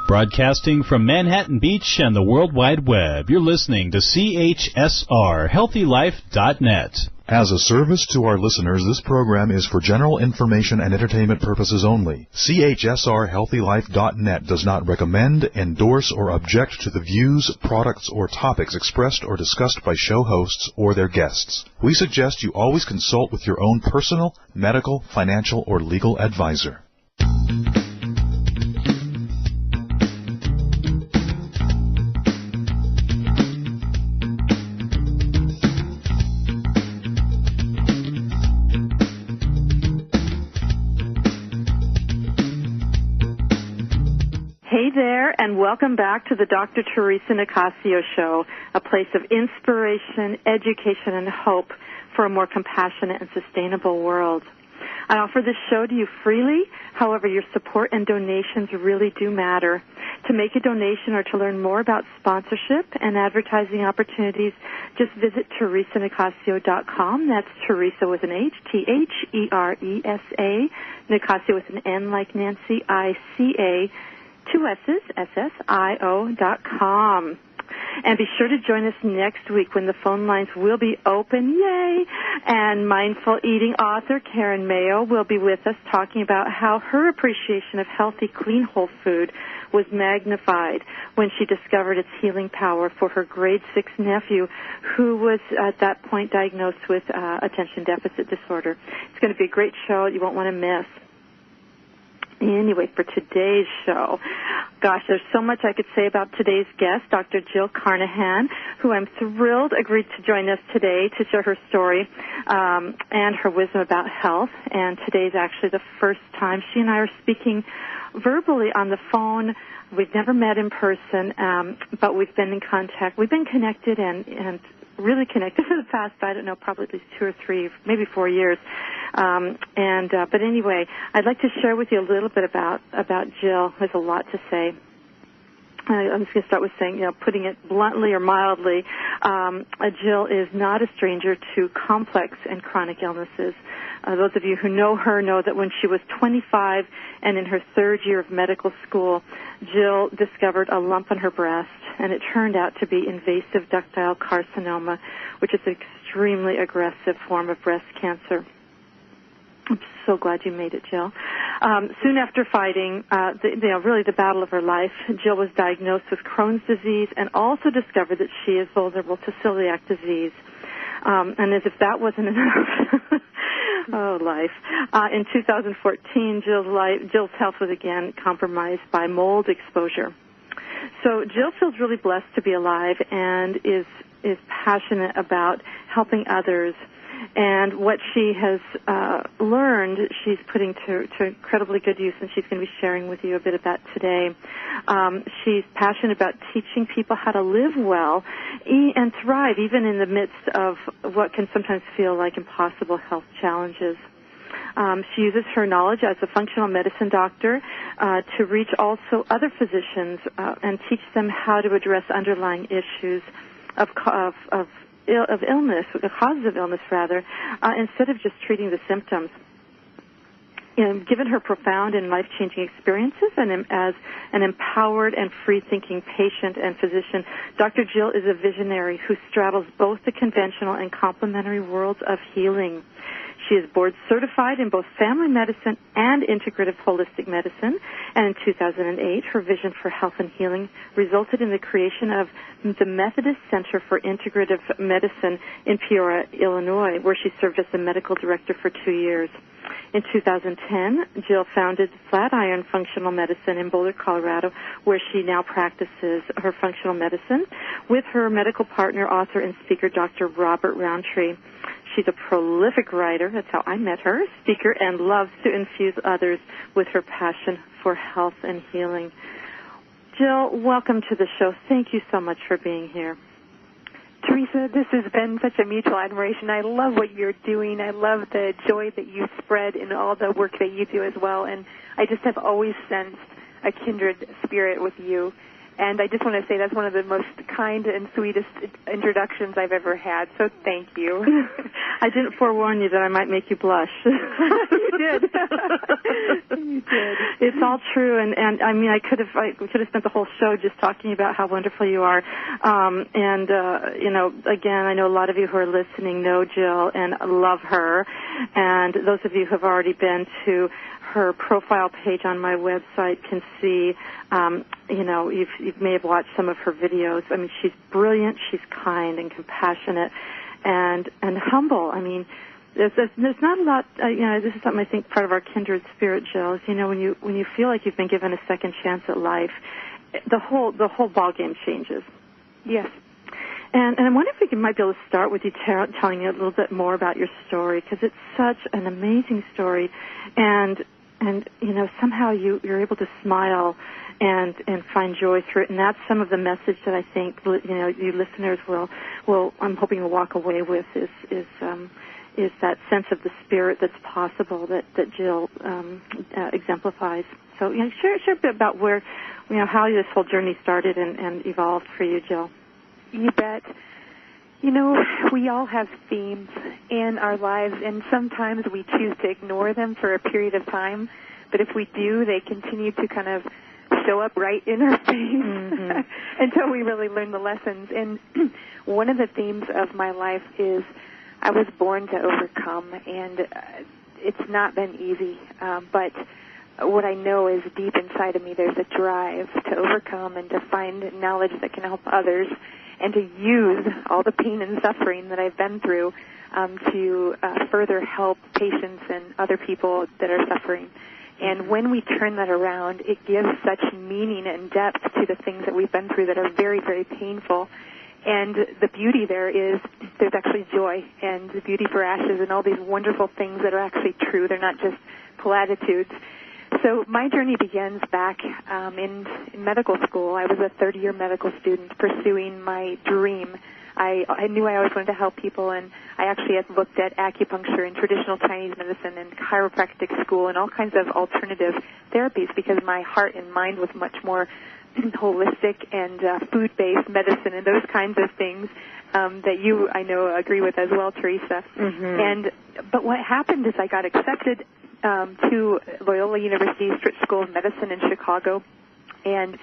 Broadcasting from Manhattan Beach and the World Wide Web, you're listening to CHSR, HealthyLife.net. As a service to our listeners, this program is for general information and entertainment purposes only. CHSR HealthyLife.net does not recommend, endorse, or object to the views, products, or topics expressed or discussed by show hosts or their guests. We suggest you always consult with your own personal, medical, financial, or legal advisor. Hey there, and welcome back to the Dr. Theresa Nicassio Show, a place of inspiration, education, and hope for a more compassionate and sustainable world. I offer this show to you freely. However, your support and donations really do matter. To make a donation or to learn more about sponsorship and advertising opportunities, just visit TheresaNicassio.com. That's Theresa with an H, Theresa, Nicassio with an N like Nancy, I-C-A, 2 S's, SSIO.com. And be sure to join us next week when the phone lines will be open, yay! And mindful eating author Karen Mayo will be with us talking about how her appreciation of healthy, clean, whole food was magnified when she discovered its healing power for her grade 6 nephew who was at that point diagnosed with attention deficit disorder. It's going to be a great show you won't want to miss. Anyway, for today's show, gosh, there's so much I could say about today's guest, Dr. Jill Carnahan, who I'm thrilled agreed to join us today to share her story and her wisdom about health. And today's actually the first time she and I are speaking verbally on the phone. We've never met in person, but we've been in contact. We've been connected and really connected for the past, I don't know, probably at least 2 or 3, maybe 4 years. But anyway, I'd like to share with you a little bit about Jill. There's a lot to say. I'm just going to start with saying, putting it bluntly or mildly, Jill is not a stranger to complex and chronic illnesses. Those of you who know her know that when she was 25 and in her 3rd year of medical school, Jill discovered a lump on her breast, and it turned out to be invasive ductile carcinoma, which is an extremely aggressive form of breast cancer. I'm so glad you made it, Jill. Soon after fighting, really the battle of her life, Jill was diagnosed with Crohn's disease and also discovered that she is vulnerable to celiac disease. And as if that wasn't enough, oh, life. In 2014, Jill's health was again compromised by mold exposure. So Jill feels really blessed to be alive and is passionate about helping others. And what she has learned, she's putting to incredibly good use, and she's going to be sharing with you a bit of that today. She's passionate about teaching people how to live well and thrive, even in the midst of what can sometimes feel like impossible health challenges. She uses her knowledge as a functional medicine doctor to reach also other physicians and teach them how to address underlying issues of illness, the causes of illness, rather, instead of just treating the symptoms. Given her profound and life-changing experiences and as an empowered and free-thinking patient and physician, Dr. Jill is a visionary who straddles both the conventional and complementary worlds of healing. She is board certified in both family medicine and integrative holistic medicine, and in 2008, her vision for health and healing resulted in the creation of the Methodist Center for Integrative Medicine in Peoria, Illinois, where she served as the medical director for 2 years. In 2010, Jill founded Flatiron Functional Medicine in Boulder, Colorado, where she now practices her functional medicine with her medical partner, author, and speaker, Dr. Robert Roundtree. She's a prolific writer, that's how I met her, speaker, and loves to infuse others with her passion for health and healing. Jill, welcome to the show. Thank you so much for being here. Theresa, this has been such a mutual admiration. I love what you're doing. I love the joy that you spread in all the work that you do as well. And I just have always sensed a kindred spirit with you. And I just want to say that's one of the most kind and sweetest introductions I've ever had. So thank you. I didn't forewarn you that I might make you blush. You did. You did. It's all true, and I mean, we could have spent the whole show just talking about how wonderful you are. You know, again, I know a lot of you who are listening know Jill and love her, and those of you who have already been to her profile page on my website can see, you know, you may have watched some of her videos. I mean, she's brilliant, she's kind and compassionate, and humble. I mean, there's not a lot. You know, this is something I think part of our kindred spirit, Jill. Is, you know, when you feel like you've been given a second chance at life, the whole ball game changes. Yes. And I wonder if we might be able to start with you telling you a little bit more about your story, because it's such an amazing story, and you know, somehow you're able to smile and find joy through it, and that's some of the message that I think, you know, you listeners will I'm hoping will walk away with is that sense of the spirit that's possible that Jill exemplifies. So, you know, share a bit about where, you know, how this whole journey started and evolved for you, Jill. You bet. You know, we all have themes in our lives, and sometimes we choose to ignore them for a period of time, but if we do, they continue to kind of show up right in our face until we really learn the lessons. And one of the themes of my life is I was born to overcome, and it's not been easy, but what I know is deep inside of me there's a drive to overcome and to find knowledge that can help others, and to use all the pain and suffering that I've been through to further help patients and other people that are suffering. And when we turn that around, it gives such meaning and depth to the things that we've been through that are very, very painful. And the beauty there is there's actually joy and the beauty for ashes and all these wonderful things that are actually true. They're not just platitudes. So my journey begins back in medical school. I was a third-year medical student pursuing my dream. I knew I always wanted to help people, and I actually had looked at acupuncture and traditional Chinese medicine and chiropractic school and all kinds of alternative therapies because my heart and mind was much more holistic and food-based medicine and those kinds of things that you, I know, agree with as well, Theresa. But what happened is I got accepted to Loyola University Stritch School of Medicine in Chicago, and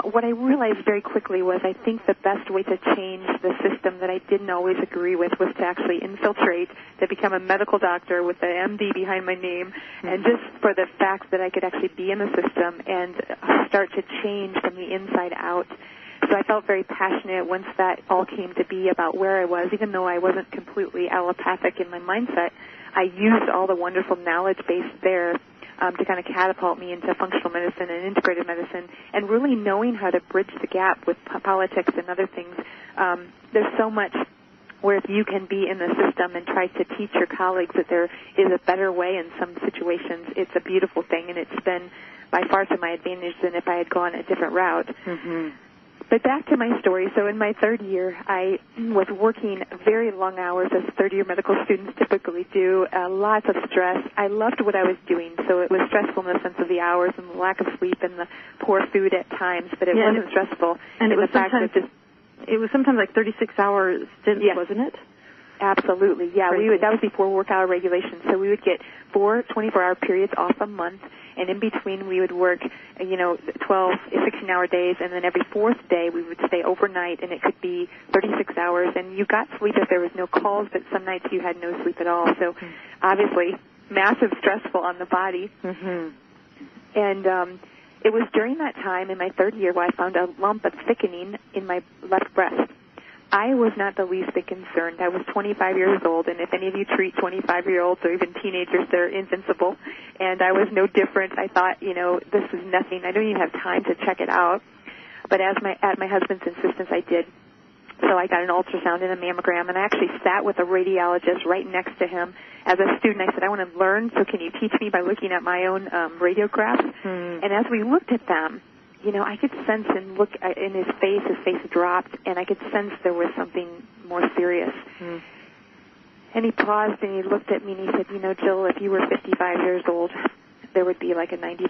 what I realized very quickly was I think the best way to change the system that I didn't always agree with was to actually infiltrate, to become a medical doctor with the MD behind my name, and just for the fact that I could actually be in the system and start to change from the inside out. So I felt very passionate once that all came to be about where I was, even though I wasn't completely allopathic in my mindset. I used all the wonderful knowledge base there to kind of catapult me into functional medicine and integrated medicine, and really knowing how to bridge the gap with politics and other things. There's so much where if you can be in the system and try to teach your colleagues that there is a better way in some situations, it's a beautiful thing, and it's been by far to my advantage than if I had gone a different route. But back to my story. So in my third year, I was working very long hours, as third-year medical students typically do, lots of stress. I loved what I was doing, so it was stressful in the sense of the hours and the lack of sleep and the poor food at times, but it wasn't stressful. And it was sometimes like 36-hour stints, wasn't it? Absolutely, yeah. That was before work-hour regulations, so we would get 4 24-hour periods off a month, and in between we would work, 12, 16-hour days, and then every fourth day we would stay overnight, and it could be 36 hours, and you got sleep if there was no calls, but some nights you had no sleep at all, so obviously massive stressful on the body. And it was during that time in my third year where I found a lump of thickening in my left breast. I was not the least bit concerned. I was 25 years old, and if any of you treat 25-year-olds or even teenagers, they're invincible. And I was no different. I thought, this is nothing. I don't even have time to check it out. But at my husband's insistence, I did. So I got an ultrasound and a mammogram, and I actually sat with a radiologist right next to him. As a student, I said, I want to learn, so can you teach me by looking at my own radiographs? And as we looked at them, I could sense and look in his face dropped, and I could sense there was something more serious. And he paused and he looked at me and he said, Jill, if you were 55 years old, there would be like a 95%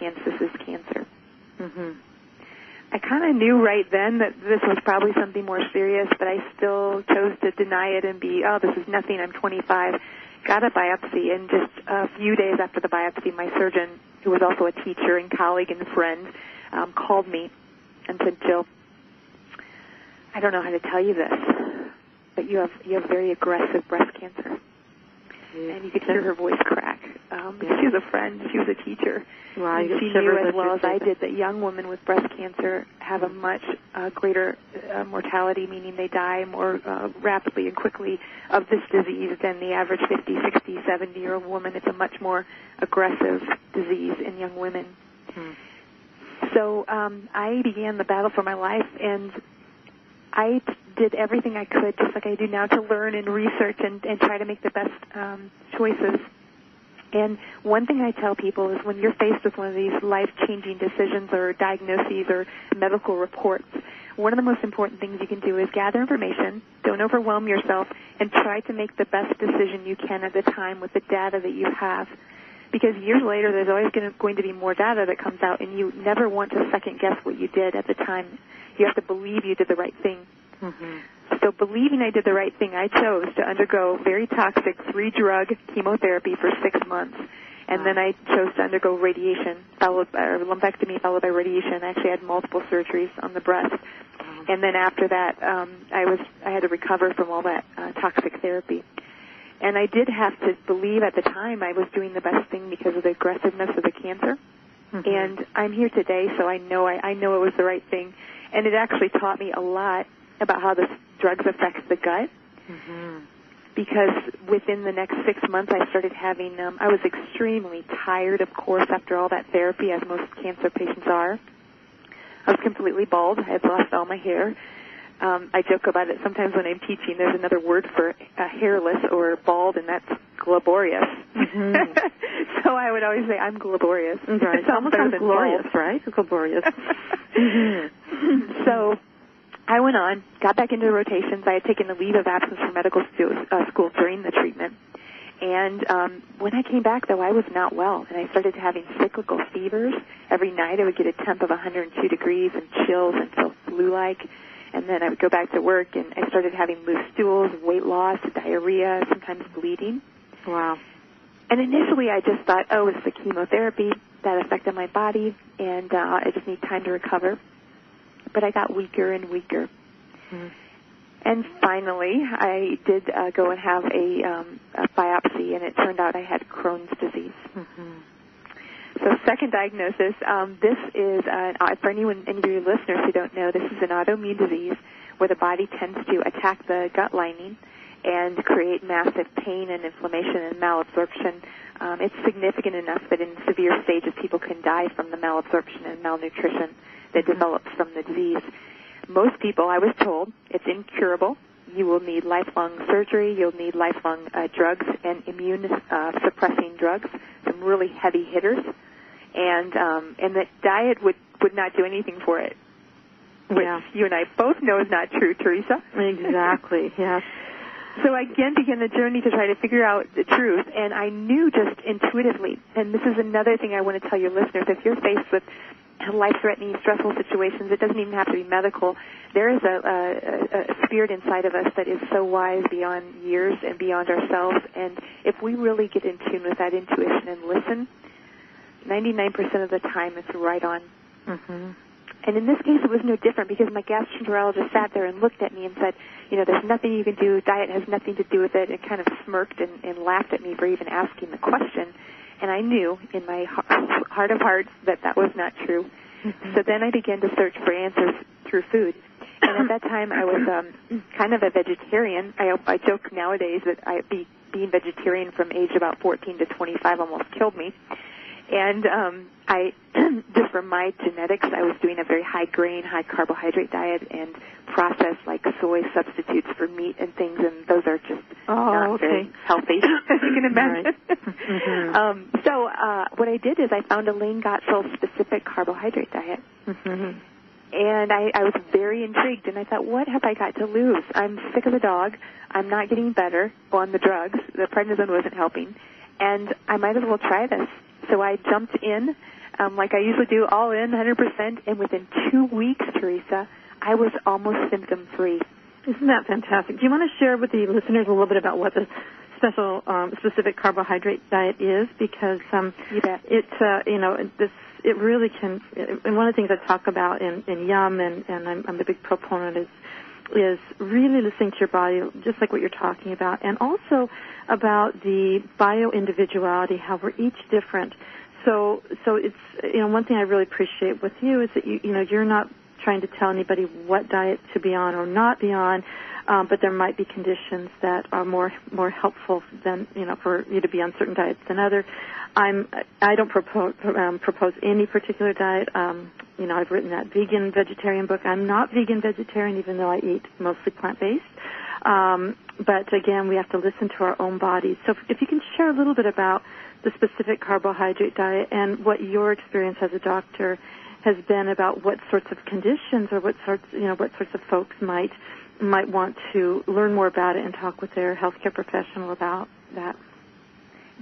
chance this is cancer. I kind of knew right then that this was probably something more serious, but I still chose to deny it and this is nothing, I'm 25. Got a biopsy, and just a few days after the biopsy, my surgeon, who was also a teacher and colleague and friend, called me and said, Jill, I don't know how to tell you this, but you have very aggressive breast cancer. And you could hear her voice crack. She was a friend. She was a teacher. Wow, and she knew as well as I did that young women with breast cancer have a much greater mortality, meaning they die more rapidly and quickly of this disease than the average 50, 60, 70-year-old woman. It's a much more aggressive disease in young women. So I began the battle for my life, and I did everything I could, just like I do now, to learn and research and try to make the best choices. And one thing I tell people is when you're faced with one of these life-changing decisions or diagnoses or medical reports, one of the most important things you can do is gather information, don't overwhelm yourself, and try to make the best decision you can at the time with the data that you have. Because years later, there's always going to be more data that comes out, and you never want to second-guess what you did at the time. You have to believe you did the right thing. So believing I did the right thing, I chose to undergo very toxic 3-drug chemotherapy for 6 months. And then I chose to undergo radiation, lumpectomy followed by radiation. I actually had multiple surgeries on the breast. And then after that, I had to recover from all that toxic therapy. And I did have to believe at the time I was doing the best thing because of the aggressiveness of the cancer. And I'm here today, so I know it was the right thing. And it actually taught me a lot about how the drugs affect the gut. Because within the next 6 months, I started having, I was extremely tired, of course, after all that therapy, as most cancer patients are. I was completely bald. I had lost all my hair. I joke about it sometimes when I'm teaching. There's another word for hairless or bald, and that's glaborious. So I would always say, I'm glaborious. Right. It almost sounds glorious, right? Glaborious. So I went on, got back into the rotations. I had taken a leave of absence from medical school during the treatment. And when I came back, though, I was not well, and I started having cyclical fevers. Every night I would get a temp of 102 degrees and chills and feel flu-like. And then I would go back to work, and I started having loose stools, weight loss, diarrhea, sometimes bleeding. Wow. And initially I just thought, it's the chemotherapy that affected my body, and I just need time to recover. But I got weaker and weaker. And finally, I did go and have a biopsy, and it turned out I had Crohn's disease. So second diagnosis, this is, for any of your listeners who don't know, this is an autoimmune disease where the body tends to attack the gut lining and create massive pain and inflammation and malabsorption. It's significant enough that in severe stages people can die from the malabsorption and malnutrition that develops from the disease. Most people, I was told, it's incurable. You will need lifelong surgery. You'll need lifelong drugs and immune-suppressing drugs, some really heavy hitters, and that diet would not do anything for it, which you and I both know is not true, Theresa. Exactly, yes. So I again began the journey to try to figure out the truth, and I knew just intuitively, and this is another thing I want to tell your listeners, if you're faced with life-threatening, stressful situations, it doesn't even have to be medical. There is a spirit inside of us that is so wise beyond years and beyond ourselves, and if we really get in tune with that intuition and listen, 99% of the time it's right on. And in this case, it was no different because my gastroenterologist sat there and looked at me and said, there's nothing you can do. Diet has nothing to do with it. And kind of smirked and laughed at me for even asking the question. And I knew in my heart of hearts that was not true. So then I began to search for answers through food. And at that time, I was kind of a vegetarian. I joke nowadays that being vegetarian from age about 14 to 25 almost killed me. And I, just from my genetics, I was doing a very high-grain, high-carbohydrate diet and processed, like soy substitutes for meat and things, and those are just not very healthy, as you can imagine. So what I did is I found a Lane Gottschall-specific carbohydrate diet. And I was very intrigued, and I thought, what have I got to lose? I'm sick of the dog. I'm not getting better on the drugs. The prednisone wasn't helping. And I might as well try this. So I jumped in. like I usually do, all in, 100%. And within 2 weeks, Theresa, I was almost symptom-free. Isn't that fantastic? Do you want to share with the listeners a little bit about what the specific carbohydrate diet is? Because it really can. And one of the things I talk about in YUM, and I'm a big proponent, is really listening to your body, just like what you're talking about, and also about the bio-individuality, how we're each different. So it's, one thing I really appreciate with you is that you're not trying to tell anybody what diet to be on or not be on, but there might be conditions that are more helpful than, for you to be on certain diets than other. I don't propose any particular diet. I've written that vegan vegetarian book. I'm not vegan vegetarian, even though I eat mostly plant-based. But again, we have to listen to our own bodies. So if you can share a little bit about the specific carbohydrate diet and what your experience as a doctor has been about what sorts of conditions or what sorts of folks might want to learn more about it and talk with their healthcare professional about that.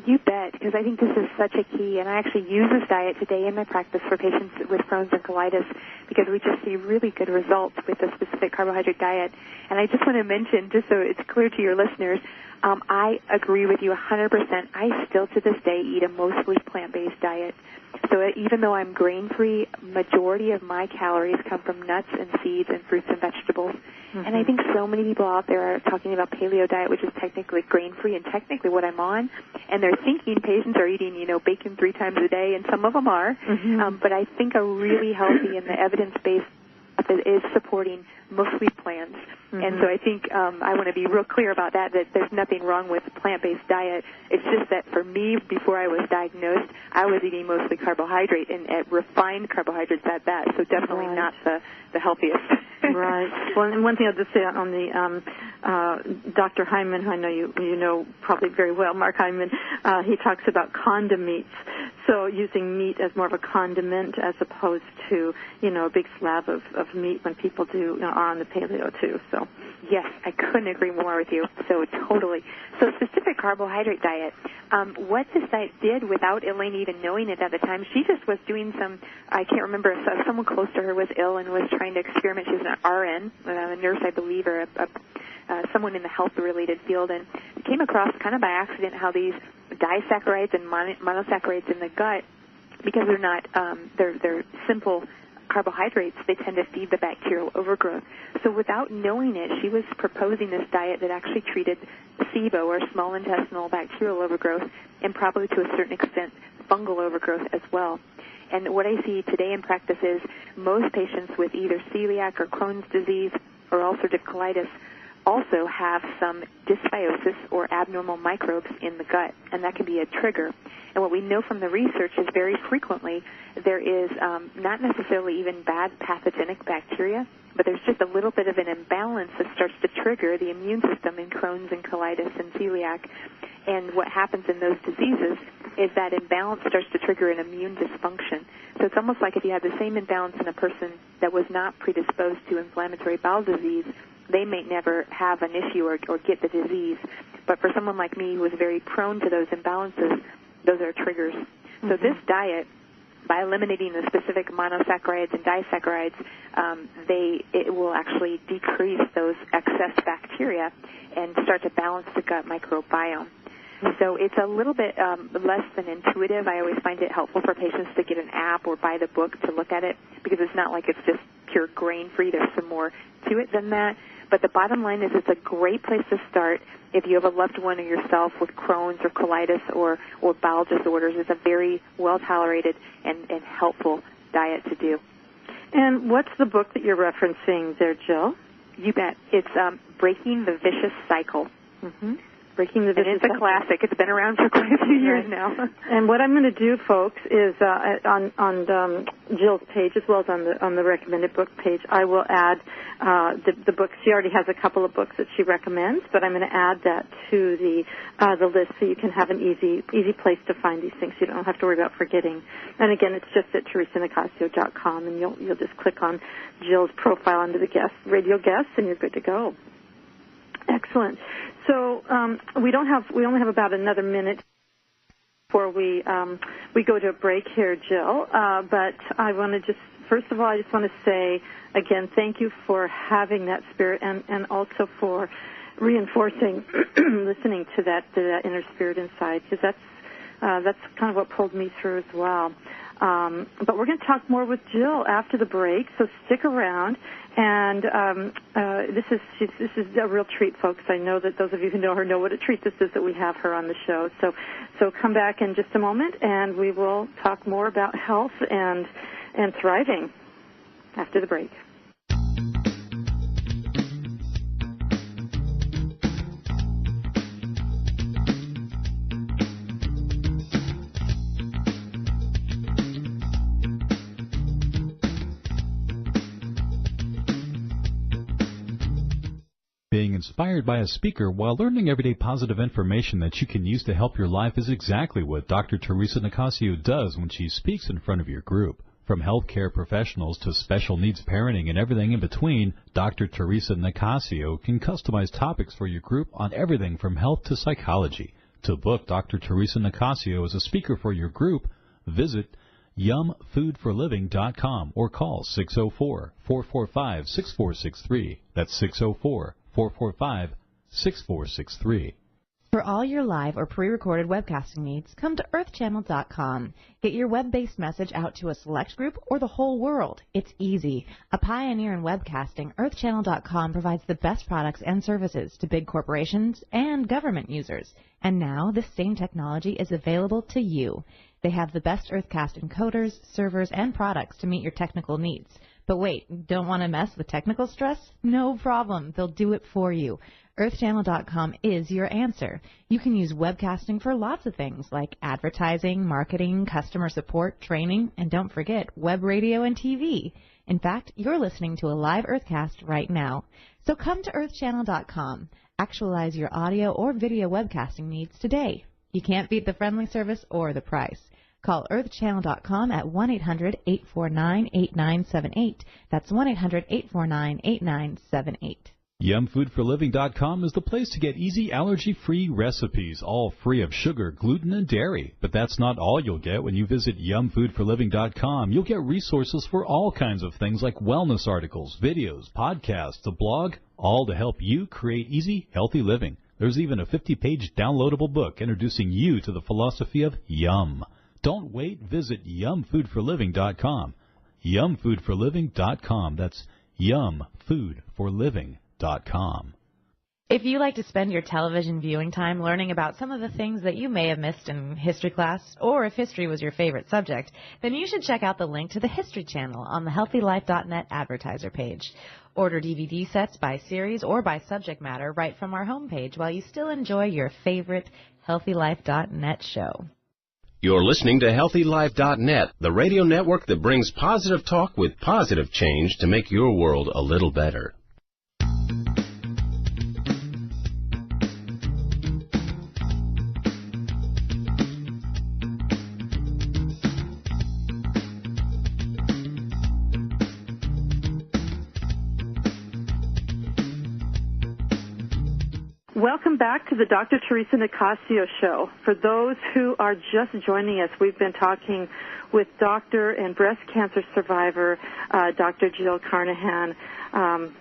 You bet, because I think this is such a key, and I actually use this diet today in my practice for patients with Crohn's and colitis because we just see really good results with the specific carbohydrate diet. And I just want to mention, just so it's clear to your listeners, I agree with you 100%. I still to this day eat a mostly plant-based diet. So even though I'm grain-free, majority of my calories come from nuts and seeds and fruits and vegetables. Mm-hmm. And I think so many people out there are talking about paleo diet, which is technically grain-free and technically what I'm on. And they're thinking patients are eating, bacon 3 times a day, and some of them are. Mm-hmm. But I think a really healthy and the evidence-based is supporting mostly plants. Mm-hmm. And so I think I want to be real clear about that there's nothing wrong with a plant-based diet. It's just that for me, before I was diagnosed, I was eating mostly carbohydrate and refined carbohydrates at that, so definitely not the healthiest. Right. Well, and one thing I'll just say on the Dr. Hyman, who I know you know probably very well, Mark Hyman, he talks about condiments. So using meat as more of a condiment as opposed to, a big slab of meat when people are on the paleo too. So yes, I couldn't agree more with you. So totally. So specific carbohydrate diet, what this diet did without Elaine even knowing it at the time, she just was doing I can't remember, someone close to her was ill and was trying to experiment. She was an RN, a nurse, I believe, or someone in the health-related field, and came across kind of by accident how these disaccharides and monosaccharides in the gut, because they're not, they're simple carbohydrates, they tend to feed the bacterial overgrowth. So without knowing it, she was proposing this diet that actually treated SIBO, or small intestinal bacterial overgrowth, and probably to a certain extent fungal overgrowth as well. And what I see today in practice is most patients with either celiac or Crohn's disease or ulcerative colitis also have some dysbiosis or abnormal microbes in the gut, and that can be a trigger. And what we know from the research is very frequently there is not necessarily even bad pathogenic bacteria, but there's just a little bit of an imbalance that starts to trigger the immune system in Crohn's and colitis and celiac. And what happens in those diseases is that imbalance starts to trigger an immune dysfunction. So it's almost like if you had the same imbalance in a person that was not predisposed to inflammatory bowel disease, they may never have an issue or get the disease. But for someone like me who is very prone to those imbalances, those are triggers. Mm-hmm. So this diet, by eliminating the specific monosaccharides and disaccharides, it will actually decrease those excess bacteria and start to balance the gut microbiome. So it's a little bit less than intuitive. I always find it helpful for patients to get an app or buy the book to look at it, because it's not like it's just pure grain-free. There's some more to it than that. But the bottom line is it's a great place to start if you have a loved one or yourself with Crohn's or colitis or bowel disorders. It's a very well-tolerated and helpful diet to do. And what's the book that you're referencing there, Jill? You bet. It's Breaking the Vicious Cycle. Mm-hmm. Breaking the Vicious Cycle. It's a classic. It's been around for quite a few years now. And what I'm going to do, folks, is on Jill's page as well as on the recommended book page, I will add the books. She already has a couple of books that she recommends, but I'm going to add that to the list so you can have an easy place to find these things. You don't have to worry about forgetting. And again, it's just at TheresaNicassio.com, and you'll just click on Jill's profile under the radio guests, and you're good to go. Excellent. So we only have about another minute. before we go to a break here, Jill. But I want to first of all, I just want to say, again, thank you for having that spirit and also for reinforcing, listening to that inner spirit inside, because that's kind of what pulled me through as well. But we're going to talk more with Jill after the break, so stick around. And this is a real treat, folks. I know that those of you who know her know what a treat this is that we have her on the show. So come back in just a moment, and we will talk more about health and thriving after the break. Being inspired by a speaker while learning everyday positive information that you can use to help your life is exactly what Dr. Theresa Nicassio does when she speaks in front of your group. From healthcare professionals to special needs parenting and everything in between, Dr. Theresa Nicassio can customize topics for your group on everything from health to psychology. To book Dr. Theresa Nicassio as a speaker for your group, visit yumfoodforliving.com or call 604-445-6463. That's 604-445-6463. For all your live or pre-recorded webcasting needs, come to earthchannel.com. Get your web-based message out to a select group or the whole world. It's easy. A pioneer in webcasting, earthchannel.com provides the best products and services to big corporations and government users. And now this same technology is available to you. They have the best Earthcast encoders, servers, and products to meet your technical needs. But wait, don't want to mess with technical stress? No problem. They'll do it for you. EarthChannel.com is your answer. You can use webcasting for lots of things like advertising, marketing, customer support, training, and don't forget web radio and TV. In fact, you're listening to a live Earthcast right now. So come to EarthChannel.com. Actualize your audio or video webcasting needs today. You can't beat the friendly service or the price. Call earthchannel.com at 1-800-849-8978. That's 1-800-849-8978. Yumfoodforliving.com is the place to get easy allergy-free recipes, all free of sugar, gluten, and dairy. But that's not all you'll get when you visit yumfoodforliving.com. You'll get resources for all kinds of things like wellness articles, videos, podcasts, a blog, all to help you create easy, healthy living. There's even a 50-page downloadable book introducing you to the philosophy of yum. Don't wait. Visit yumfoodforliving.com. Yumfoodforliving.com. That's yumfoodforliving.com. If you like to spend your television viewing time learning about some of the things that you may have missed in history class, or if history was your favorite subject, then you should check out the link to the History Channel on the HealthyLife.net advertiser page. Order DVD sets by series or by subject matter right from our homepage while you still enjoy your favorite HealthyLife.net show. You're listening to HealthyLife.net, the radio network that brings positive talk with positive change to make your world a little better. Welcome back to the Dr. Theresa Nicassio Show. For those who are just joining us, we've been talking with doctor and breast cancer survivor, Dr. Jill Carnahan.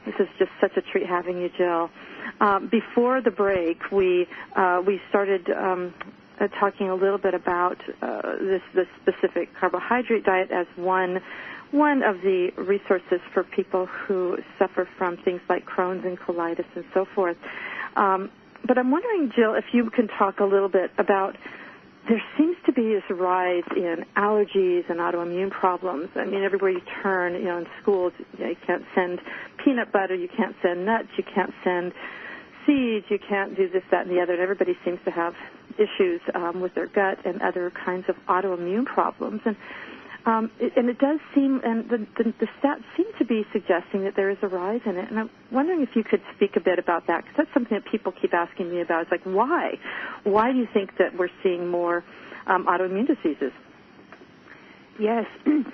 This is just such a treat having you, Jill. Before the break, we started talking a little bit about this specific carbohydrate diet as one of the resources for people who suffer from things like Crohn's and colitis and so forth. But I'm wondering, Jill, if you can talk a little bit about, there seems to be this rise in allergies and autoimmune problems. I mean, everywhere you turn, in schools, you can't send peanut butter, you can't send nuts, you can't send seeds, you can't do this, that, and the other. And everybody seems to have issues with their gut and other kinds of autoimmune problems. And it does seem, and the stats seem to be suggesting that there is a rise in it. And I'm wondering if you could speak a bit about that, because that's something that people keep asking me about. It's like, why? Why do you think that we're seeing more autoimmune diseases? Yes,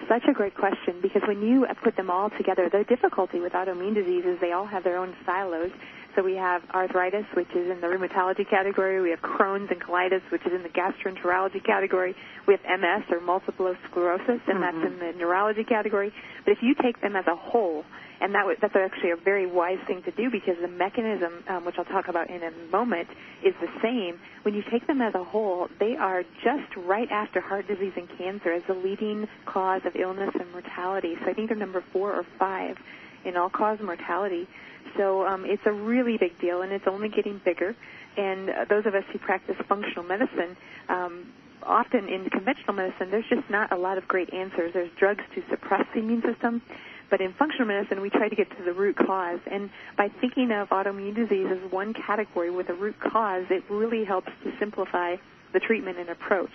such a great question, because when you put them all together, the difficulty with autoimmune diseases, they all have their own silos. So we have arthritis, which is in the rheumatology category. We have Crohn's and colitis, which is in the gastroenterology category. We have MS, or multiple sclerosis, and that's in the neurology category. But if you take them as a whole, and that's actually a very wise thing to do, because the mechanism, which I'll talk about in a moment, is the same. When you take them as a whole, they are just right after heart disease and cancer as the leading cause of illness and mortality. So I think they're number 4 or 5 in all-cause mortality. So it's a really big deal, and it's only getting bigger. And those of us who practice functional medicine, often in conventional medicine, there's just not a lot of great answers. There's drugs to suppress the immune system. But in functional medicine, we try to get to the root cause. And by thinking of autoimmune disease as one category with a root cause, it really helps to simplify the treatment and approach.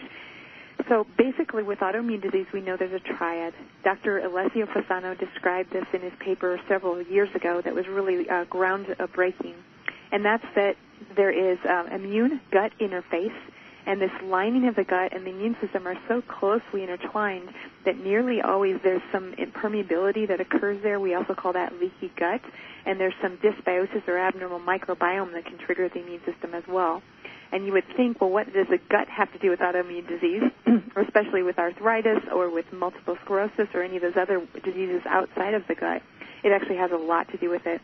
So basically, with autoimmune disease, we know there's a triad. Dr. Alessio Fasano described this in his paper several years ago that was really groundbreaking. And that's that there is immune-gut interface, and this lining of the gut and the immune system are so closely intertwined that nearly always there's some impermeability that occurs there. We also call that leaky gut. And there's some dysbiosis or abnormal microbiome that can trigger the immune system as well. And you would think, well, what does the gut have to do with autoimmune disease, or especially with arthritis or with multiple sclerosis or any of those other diseases outside of the gut? It actually has a lot to do with it.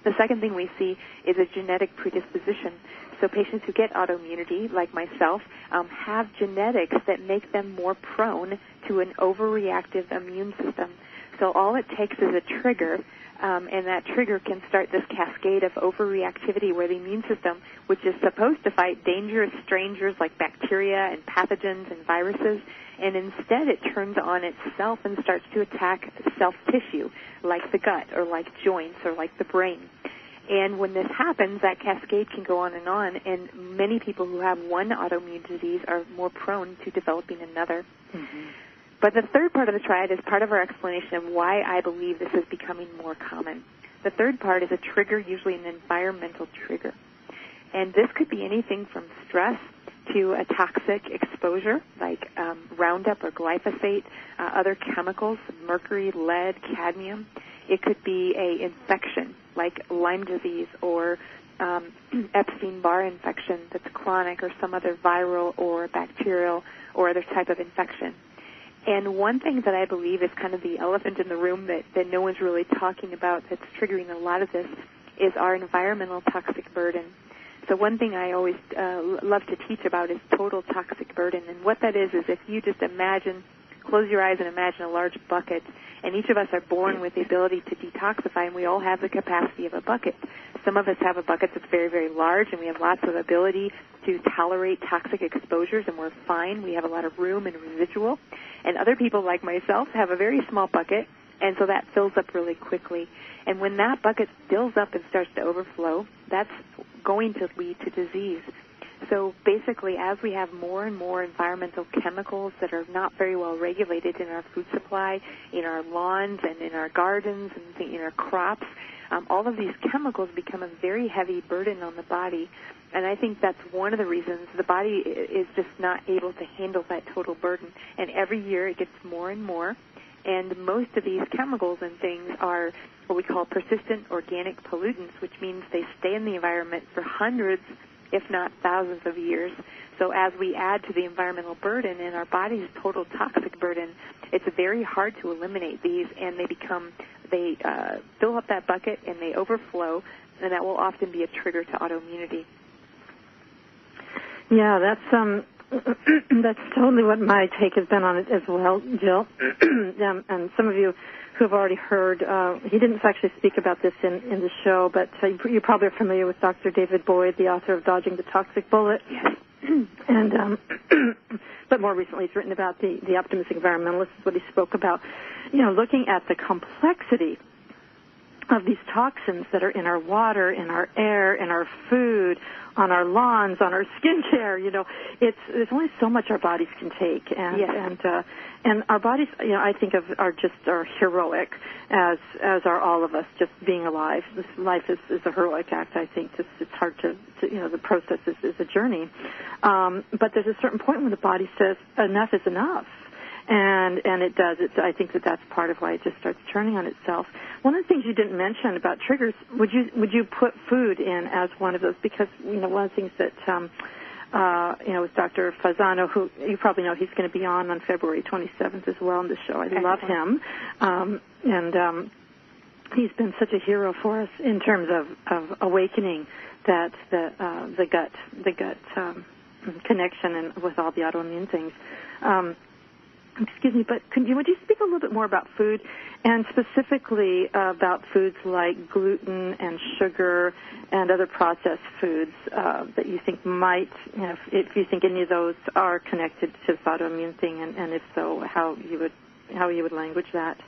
The second thing we see is a genetic predisposition. So patients who get autoimmunity, like myself, have genetics that make them more prone to an overreactive immune system. So all it takes is a trigger, and that trigger can start this cascade of overreactivity where the immune system, which is supposed to fight dangerous strangers like bacteria and pathogens and viruses, and instead it turns on itself and starts to attack self-tissue like the gut or like joints or like the brain. And when this happens, that cascade can go on, and many people who have one autoimmune disease are more prone to developing another. Mm-hmm. But the third part of the triad is part of our explanation of why I believe this is becoming more common. The third part is a trigger, usually an environmental trigger. And this could be anything from stress to a toxic exposure, like Roundup or glyphosate, other chemicals, mercury, lead, cadmium. It could be a infection, like Lyme disease or Epstein-Barr infection that's chronic, or some other viral or bacterial or other type of infection. And one thing that I believe is kind of the elephant in the room that no one's really talking about that's triggering a lot of this is our environmental toxic burden. So one thing I always love to teach about is total toxic burden. And what that is if you just close your eyes and imagine a large bucket, and each of us are born with the ability to detoxify, and we all have the capacity of a bucket. Some of us have a bucket that's very, very large, and we have lots of ability to tolerate toxic exposures, and we're fine. We have a lot of room and residual. And other people, like myself, have a very small bucket, and so that fills up really quickly. And when that bucket fills up and starts to overflow, that's going to lead to disease. So basically, as we have more and more environmental chemicals that are not very well regulated in our food supply, in our lawns and in our gardens and in our crops, all of these chemicals become a very heavy burden on the body. And I think that's one of the reasons the body is just not able to handle that total burden. And every year it gets more and more. And most of these chemicals and things are what we call persistent organic pollutants, which means they stay in the environment for hundreds, if not thousands of years. So as we add to the environmental burden and our body's total toxic burden, it's very hard to eliminate these, and they fill up that bucket and they overflow, and that will often be a trigger to autoimmunity. Yeah, that's totally what my take has been on it as well, Jill. And some of you who have already heard, he didn't actually speak about this in the show, but you probably are familiar with Dr. David Boyd, the author of Dodging the Toxic Bullet. Yes. And but more recently he's written about the optimistic environmentalist, is what he spoke about, looking at the complexity of these toxins that are in our water, in our air, in our food, on our lawns, on our skincare. There's only so much our bodies can take, and our bodies, I think are heroic, as are all of us. Just being alive, this life is a heroic act. I think it's hard to the process is a journey, but there's a certain point when the body says enough is enough. And it does. I think that's part of why it just starts turning on itself. One of the things you didn't mention about triggers, would you put food in as one of those? Because one of the things that with Dr. Fasano, who you probably know, he's going to be on February 27th as well on the show. I love him, and he's been such a hero for us in terms of awakening that the gut connection and with all the autoimmune things. Excuse me, but would you speak a little bit more about food, and specifically about foods like gluten and sugar and other processed foods that you think might, if you think any of those are connected to this autoimmune thing, and if so, how you would language that?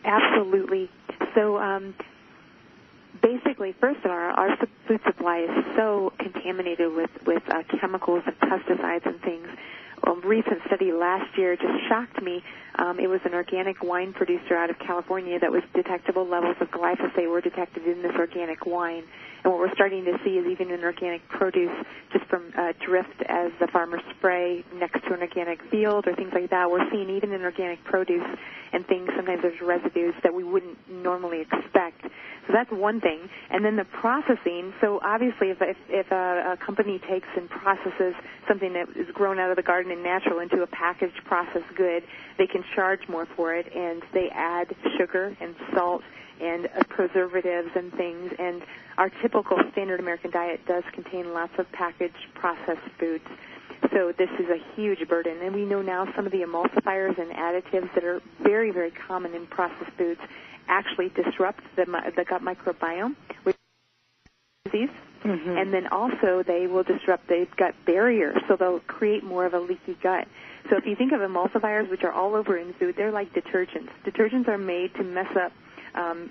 Absolutely. So basically, first of all, our food supply is so contaminated with chemicals and pesticides and things. A recent study last year just shocked me. It was an organic wine producer out of California that was detectable levels of glyphosate were detected in this organic wine. And what we're starting to see is even in organic produce, just from drift as the farmers spray next to an organic field or things like that, we're seeing even in organic produce and things, sometimes there's residues that we wouldn't normally expect. So that's one thing. And then the processing, so obviously if a company takes and processes something that is grown out of the garden and natural into a packaged processed good, they can charge more for it, and they add sugar and salt and preservatives and things. And our typical standard American diet does contain lots of packaged processed foods. So this is a huge burden. And we know now some of the emulsifiers and additives that are very, very common in processed foods actually disrupt the gut microbiome, which is disease. Mm-hmm. And then also they will disrupt the gut barrier, so they'll create more of a leaky gut. So if you think of emulsifiers, which are all over in food, they're like detergents. Detergents are made to mess up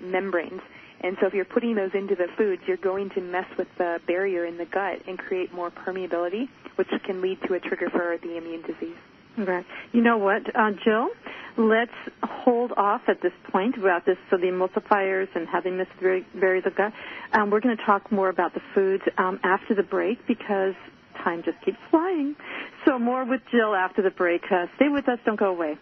membranes. And so if you're putting those into the foods, you're going to mess with the barrier in the gut and create more permeability, which can lead to a trigger for the immune disease. Okay. You know what, Jill? Let's hold off at this point about this, so the emulsifiers and how they misbury the gut. We're going to talk more about the foods after the break, because time just keeps flying. So more with Jill after the break. Stay with us. Don't go away.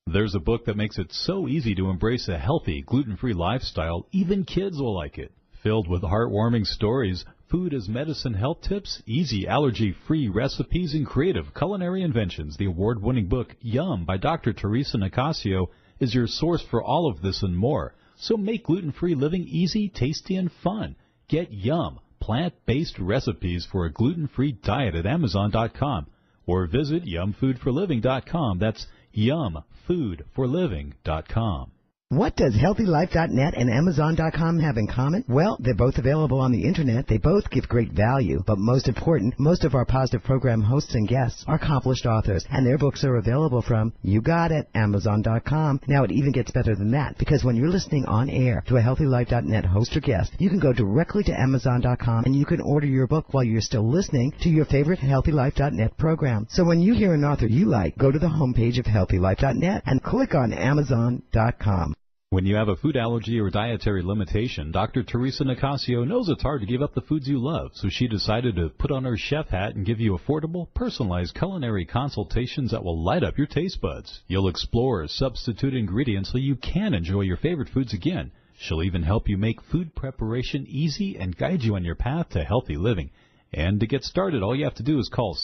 There's a book that makes it so easy to embrace a healthy, gluten-free lifestyle, even kids will like it. Filled with heartwarming stories, food as medicine health tips, easy allergy-free recipes, and creative culinary inventions, the award-winning book Yum by Dr. Theresa Nicassio is your source for all of this and more. So make gluten-free living easy, tasty, and fun. Get Yum, plant-based recipes for a gluten-free diet at Amazon.com, or visit yumfoodforliving.com. That's yumfoodforliving.com. What does HealthyLife.net and Amazon.com have in common? Well, they're both available on the Internet. They both give great value. But most important, most of our positive program hosts and guests are accomplished authors, and their books are available from, you got it, Amazon.com. Now, it even gets better than that, because when you're listening on air to a HealthyLife.net host or guest, you can go directly to Amazon.com, and you can order your book while you're still listening to your favorite HealthyLife.net program. So when you hear an author you like, go to the homepage of HealthyLife.net and click on Amazon.com. When you have a food allergy or dietary limitation, Dr. Theresa Nicassio knows it's hard to give up the foods you love, so she decided to put on her chef hat and give you affordable, personalized culinary consultations that will light up your taste buds. You'll explore substitute ingredients so you can enjoy your favorite foods again. She'll even help you make food preparation easy and guide you on your path to healthy living. And to get started, all you have to do is call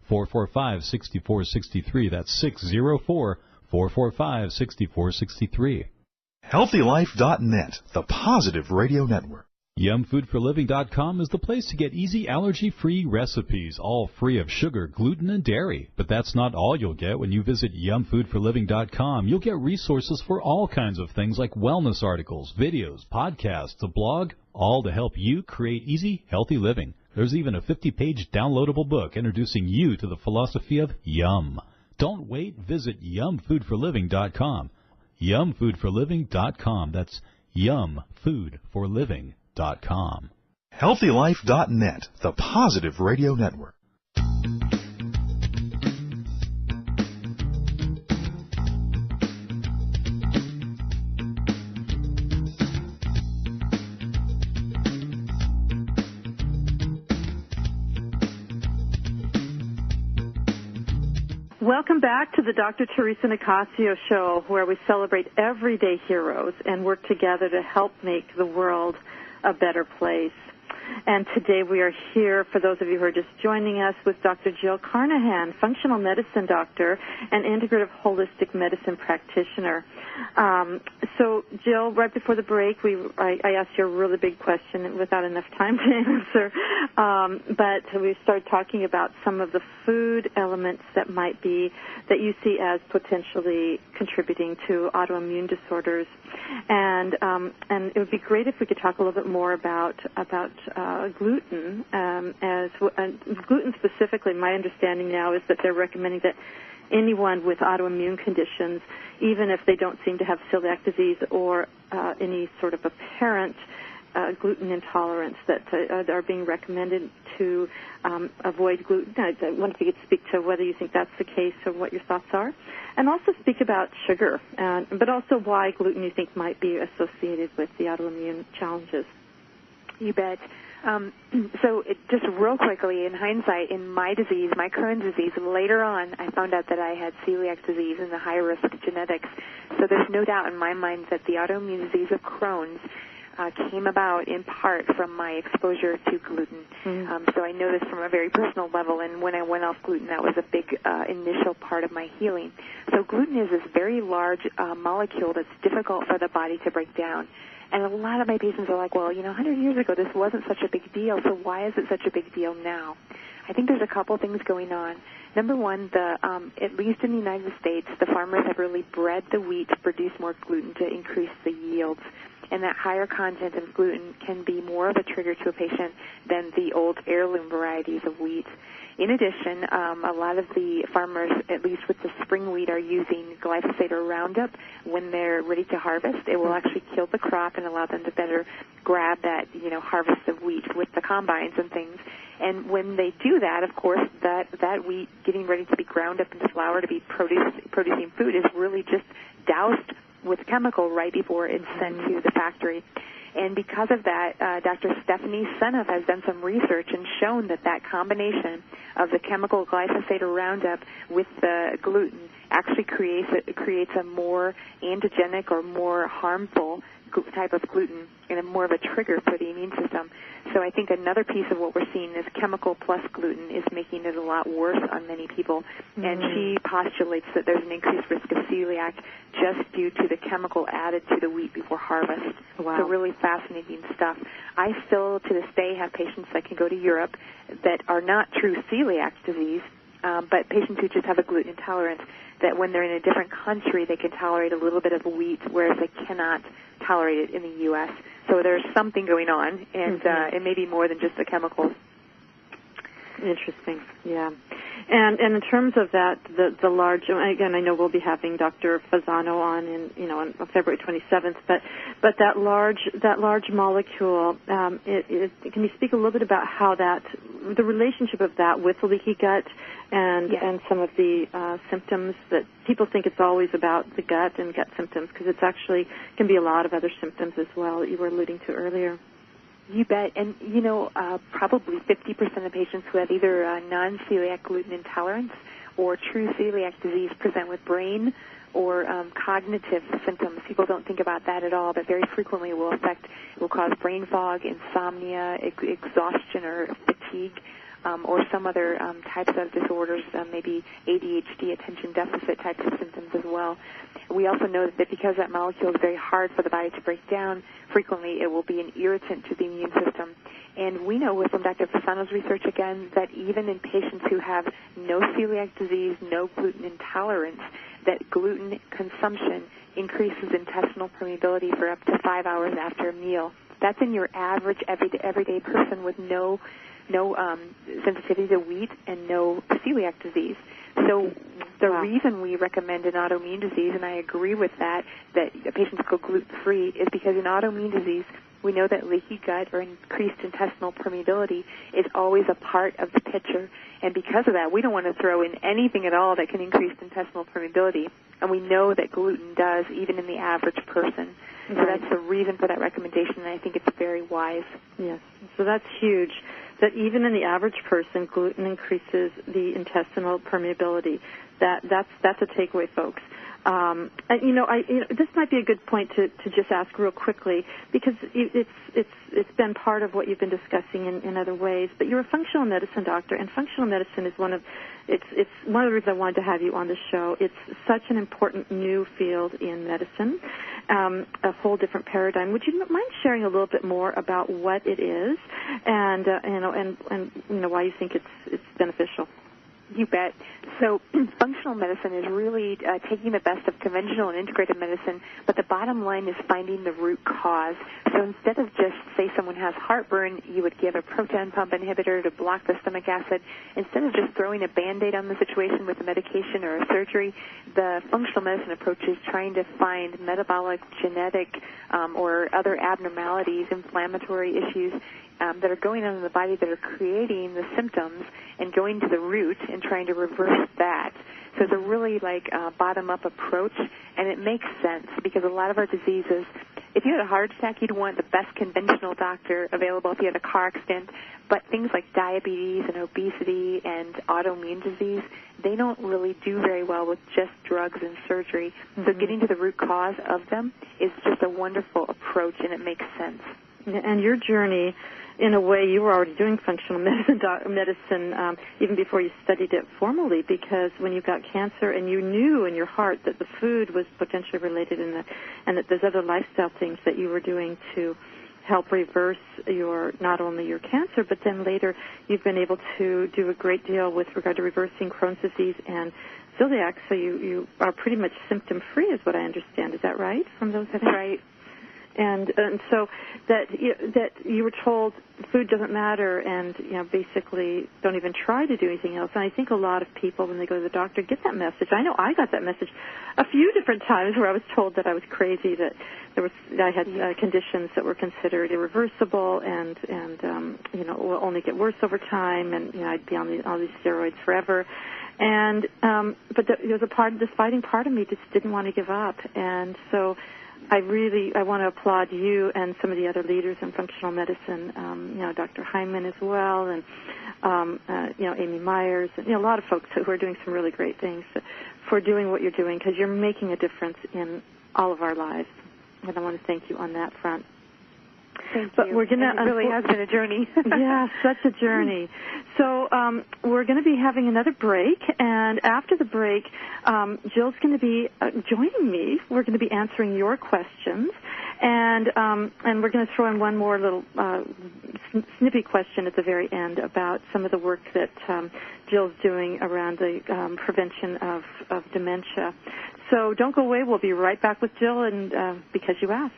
604-445-6463. That's 604-445-6463. HealthyLife.net, the positive radio network. YumFoodForLiving.com is the place to get easy allergy-free recipes, all free of sugar, gluten, and dairy. But that's not all you'll get when you visit YumFoodForLiving.com. You'll get resources for all kinds of things like wellness articles, videos, podcasts, a blog, all to help you create easy, healthy living. There's even a 50-page downloadable book introducing you to the philosophy of Yum. Don't wait. Visit YumFoodForLiving.com. YumFoodForLiving.com. That's YumFoodForLiving.com. HealthyLife.net, the positive radio network. Welcome back to the Dr. Theresa Nicassio Show, where we celebrate everyday heroes and work together to help make the world a better place. And today we are here, for those of you who are just joining us, with Dr. Jill Carnahan, functional medicine doctor and integrative holistic medicine practitioner. So, Jill, right before the break, I asked you a really big question without enough time to answer, but we started talking about some of the food elements that you see as potentially contributing to autoimmune disorders. And it would be great if we could talk a little bit more about gluten. Gluten specifically, my understanding now is that they're recommending that anyone with autoimmune conditions, even if they don't seem to have celiac disease or any sort of apparent gluten intolerance, that are being recommended to avoid gluten. I wonder if you could speak to whether you think that's the case or what your thoughts are. And also speak about sugar, but also why gluten you think might be associated with the autoimmune challenges. You bet. So just real quickly, in hindsight, in my disease, my Crohn's disease, later on I found out that I had celiac disease and the high-risk genetics. So there's no doubt in my mind that the autoimmune disease of Crohn's came about in part from my exposure to gluten. So I know this from a very personal level, and when I went off gluten, that was a big initial part of my healing. So gluten is this very large molecule that's difficult for the body to break down. And a lot of my patients are like, well, 100 years ago this wasn't such a big deal, so why is it such a big deal now? I think there's a couple things going on. Number one, at least in the United States, the farmers have really bred the wheat to produce more gluten to increase the yields. And that higher content of gluten can be more of a trigger to a patient than the old heirloom varieties of wheat. In addition, a lot of the farmers, at least with the spring wheat, are using glyphosate or Roundup when they're ready to harvest. It will actually kill the crop and allow them to better grab that, harvest of wheat with the combines and things. And when they do that, of course, that wheat getting ready to be ground up into flour to be producing food is really just doused with chemical right before it's sent to the factory. And because of that, Dr. Stephanie Seneff has done some research and shown that combination of the chemical glyphosate or Roundup with the gluten actually creates a more antigenic or more harmful type of gluten and more of a trigger for the immune system. So I think another piece of what we're seeing is chemical plus gluten is making it a lot worse on many people. And she postulates that there's an increased risk of celiac just due to the chemical added to the wheat before harvest. Wow. So really fascinating stuff. I still, to this day, have patients that can go to Europe that are not true celiac disease, but patients who just have a gluten intolerance, that when they're in a different country, they can tolerate a little bit of wheat, whereas they cannot tolerate it in the U.S. So there's something going on, and it may be more than just the chemicals. Interesting, yeah. And in terms of that, the large, again, I know we'll be having Dr. Fasano on February 27th, but that large molecule, can you speak a little bit about how the relationship of that with the leaky gut and some of the symptoms that people think it's always about the gut and gut symptoms, because it's actually can be a lot of other symptoms as well that you were alluding to earlier. You bet. And, probably 50% of patients who have either non-celiac gluten intolerance or true celiac disease present with brain or cognitive symptoms. People don't think about that at all, but very frequently it will cause brain fog, insomnia, exhaustion or fatigue, or some other types of disorders, maybe ADHD, attention deficit types of symptoms as well. We also know that because that molecule is very hard for the body to break down, frequently it will be an irritant to the immune system. And we know from Dr. Fasano's research, again, that even in patients who have no celiac disease, no gluten intolerance, that gluten consumption increases intestinal permeability for up to 5 hours after a meal. That's in your average everyday person with no sensitivity to wheat and no celiac disease. So the reason we recommend an autoimmune disease, and I agree with that patients go gluten-free, is because in autoimmune disease, we know that leaky gut or increased intestinal permeability is always a part of the picture. And because of that, we don't want to throw in anything at all that can increase intestinal permeability. And we know that gluten does, even in the average person. So that's the reason for that recommendation, and I think it's very wise. Yes. So that's huge, that even in the average person, gluten increases the intestinal permeability. that's a takeaway, folks. This might be a good point to just ask real quickly, because it's been part of what you've been discussing in other ways. But you're a functional medicine doctor, and functional medicine is one of the reasons I wanted to have you on the show. It's such an important new field in medicine, a whole different paradigm. Would you mind sharing a little bit more about what it is, and why you think it's beneficial? You bet. So functional medicine is really taking the best of conventional and integrated medicine, but the bottom line is finding the root cause. So instead of just, say someone has heartburn, you would give a proton pump inhibitor to block the stomach acid. Instead of just throwing a Band-Aid on the situation with a medication or a surgery, the functional medicine approach is trying to find metabolic, genetic, or other abnormalities, inflammatory issues that are going on in the body that are creating the symptoms, and going to the root and trying to reverse that. So it's a really bottom-up approach, and it makes sense because a lot of our diseases, if you had a heart attack, you'd want the best conventional doctor available if you had a car accident, but things like diabetes and obesity and autoimmune disease, they don't really do very well with just drugs and surgery. Mm-hmm. So getting to the root cause of them is just a wonderful approach, and it makes sense. And your journey, in a way, you were already doing functional medicine even before you studied it formally, because when you got cancer and you knew in your heart that the food was potentially related and that there's other lifestyle things that you were doing to help reverse not only your cancer, but then later you've been able to do a great deal with regard to reversing Crohn's disease and celiac, so you are pretty much symptom-free is what I understand. Is that right? From those that right. And so that you were told food doesn't matter, and basically don't even try to do anything else. And I think a lot of people, when they go to the doctor, get that message. I know I got that message a few different times where I was told that I was crazy, that I had conditions that were considered irreversible, and will only get worse over time, and I'd be on all these steroids forever. And but there was this fighting part of me just didn't want to give up, and so I want to applaud you and some of the other leaders in functional medicine, Dr. Hyman as well, and Amy Myers, and a lot of folks who are doing some really great things for doing what you're doing, because you're making a difference in all of our lives. And I want to thank you on that front. Thank you. It really has been a journey. Yeah, such a journey. So we're going to be having another break, and after the break, Jill's going to be joining me. We're going to be answering your questions, and we're going to throw in one more little snippy question at the very end about some of the work that Jill's doing around the prevention of dementia. So don't go away. We'll be right back with Jill, and because you asked.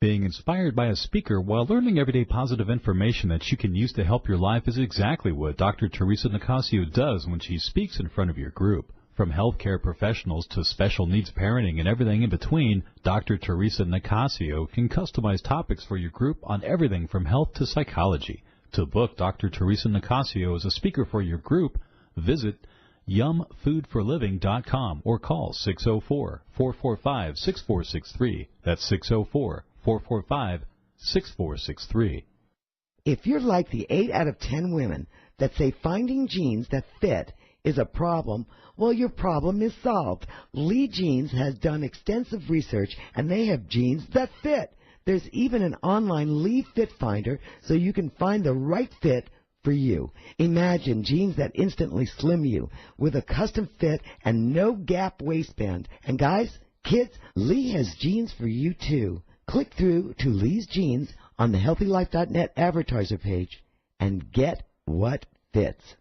Being inspired by a speaker while learning everyday positive information that you can use to help your life is exactly what Dr. Theresa Nicassio does when she speaks in front of your group. From healthcare professionals to special needs parenting and everything in between, Dr. Theresa Nicassio can customize topics for your group on everything from health to psychology. To book Dr. Theresa Nicassio as a speaker for your group, visit yumfoodforliving.com or call 604-445-6463. That's 604-445-6463. If you're like the 8 out of 10 women that say finding jeans that fit is a problem, well, your problem is solved. Lee Jeans has done extensive research, and they have jeans that fit. There's even an online Lee Fit Finder, so you can find the right fit for you. Imagine jeans that instantly slim you with a custom fit and no gap waistband. And guys, kids, Lee has jeans for you too. Click through to Lee's Jeans on the HealthyLife.net advertiser page and get what fits.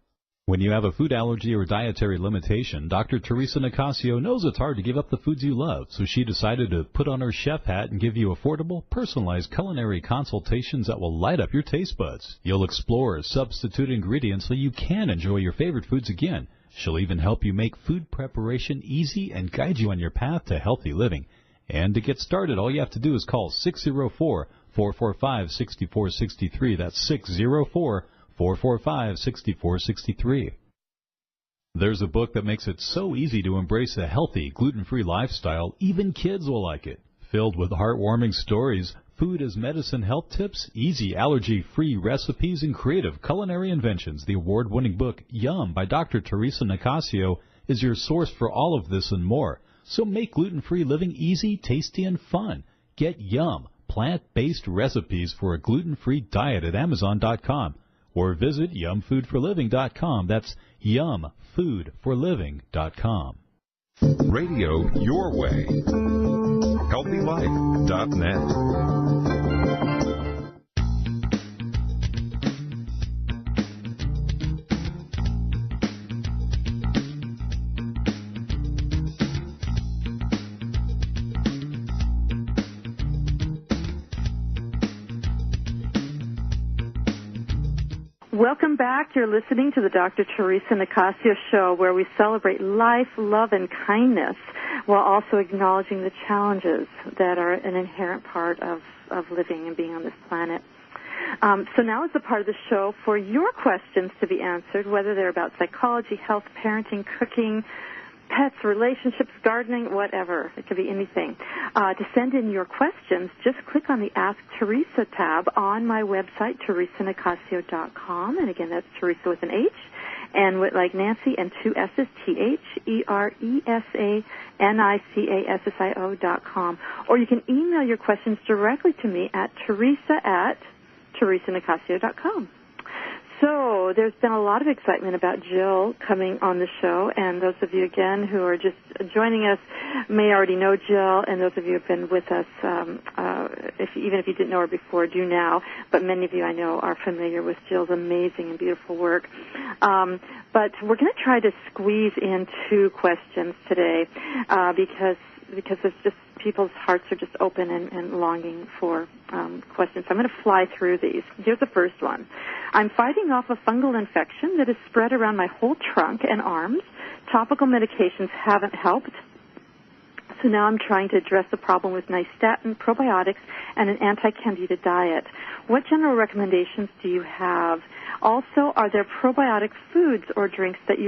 When you have a food allergy or dietary limitation, Dr. Theresa Nicassio knows it's hard to give up the foods you love, so she decided to put on her chef hat and give you affordable, personalized culinary consultations that will light up your taste buds. You'll explore substitute ingredients so you can enjoy your favorite foods again. She'll even help you make food preparation easy and guide you on your path to healthy living. And to get started, all you have to do is call 604-445-6463. That's 604-445-6463. 445-6463. There's a book that makes it so easy to embrace a healthy, gluten-free lifestyle, even kids will like it. Filled with heartwarming stories, food as medicine health tips, easy allergy-free recipes, and creative culinary inventions, the award-winning book Yum by Dr. Theresa Nicassio is your source for all of this and more. So make gluten-free living easy, tasty, and fun. Get Yum, plant-based recipes for a gluten-free diet at Amazon.com or visit yumfoodforliving.com. That's yumfoodforliving.com. Radio your way. HealthyLife.net. Welcome back. You're listening to the Dr. Theresa Nicassio Show, where we celebrate life, love, and kindness while also acknowledging the challenges that are an inherent part of living and being on this planet. So now is the part of the show for your questions to be answered, whether they're about psychology, health, parenting, cooking, pets, relationships, gardening, whatever. It could be anything. To send in your questions, just click on the Ask Theresa tab on my website, TheresaNicassio.com. And again, that's Theresa with an H, and with, like Nancy, and two S's, TheresaNicassio.com. Or you can email your questions directly to me at Theresa@TheresaNicassio.com. So there's been a lot of excitement about Jill coming on the show, and those of you, again, who are just joining us may already know Jill, and those of you who have been with us, even if you didn't know her before, do now, but many of you I know are familiar with Jill's amazing and beautiful work. But we're going to try to squeeze in 2 questions today because it's just people's hearts are just open and longing for questions. So I'm going to fly through these. Here's the first one. I'm fighting off a fungal infection that is spread around my whole trunk and arms. Topical medications haven't helped. So now I'm trying to address the problem with nystatin, probiotics, and an anti-candida diet. What general recommendations do you have? Also, are there probiotic foods or drinks that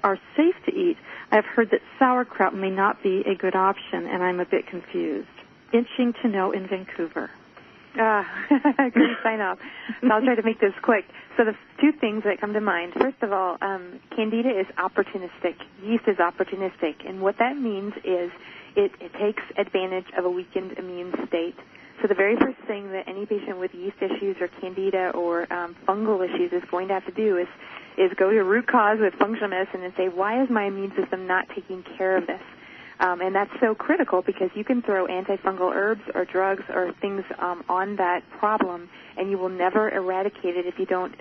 are safe to eat? I've heard that sauerkraut may not be a good option, and I'm a bit confused. Itching to know in Vancouver. Great sign off. So I'll try to make this quick. So the 2 things that come to mind. First of all, candida is opportunistic. Yeast is opportunistic. And what that means is it takes advantage of a weakened immune state. So the very first thing that any patient with yeast issues or candida or fungal issues is going to have to do is go to root cause with functional medicine and say, why is my immune system not taking care of this? And that's so critical because you can throw antifungal herbs or drugs or things on that problem, and you will never eradicate it if you don't